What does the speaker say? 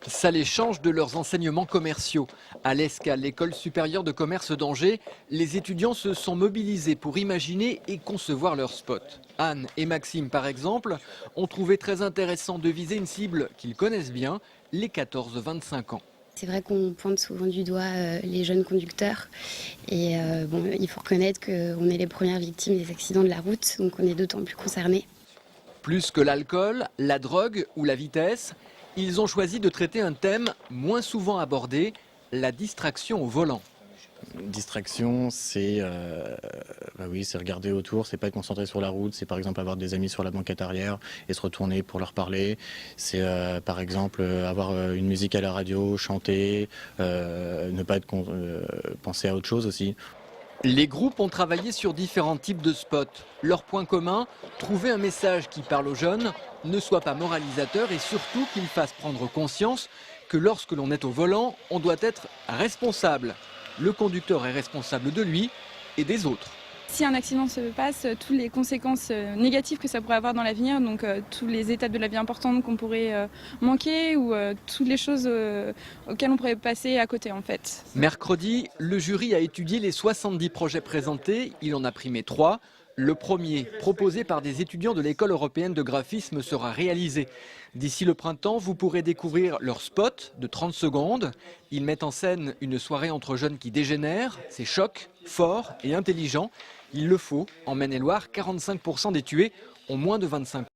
Ça les change de leurs enseignements commerciaux. À l'ESCA, l'école supérieure de commerce d'Angers, les étudiants se sont mobilisés pour imaginer et concevoir leur spot. Anne et Maxime, par exemple, ont trouvé très intéressant de viser une cible qu'ils connaissent bien, les 14-25 ans. C'est vrai qu'on pointe souvent du doigt les jeunes conducteurs et il faut reconnaître qu'on est les premières victimes des accidents de la route, donc on est d'autant plus concernés. Plus que l'alcool, la drogue ou la vitesse, ils ont choisi de traiter un thème moins souvent abordé, la distraction au volant. Distraction, c'est c'est regarder autour, c'est pas être concentré sur la route, c'est par exemple avoir des amis sur la banquette arrière et se retourner pour leur parler. C'est par exemple avoir une musique à la radio, chanter, ne pas penser à autre chose aussi. Les groupes ont travaillé sur différents types de spots. Leur point commun, trouver un message qui parle aux jeunes, ne soit pas moralisateur et surtout qu'il fasse prendre conscience que lorsque l'on est au volant, on doit être responsable. Le conducteur est responsable de lui et des autres. Si un accident se passe, toutes les conséquences négatives que ça pourrait avoir dans l'avenir, donc toutes les étapes de la vie importantes qu'on pourrait manquer ou toutes les choses auxquelles on pourrait passer à côté en fait. Mercredi, le jury a étudié les 70 projets présentés, il en a primé 3. Le premier, proposé par des étudiants de l'école européenne de graphisme, sera réalisé. D'ici le printemps, vous pourrez découvrir leur spot de 30 secondes. Ils mettent en scène une soirée entre jeunes qui dégénèrent. C'est choc, fort et intelligent. Il le faut. En Maine-et-Loire, 45% des tués ont moins de 25 ans.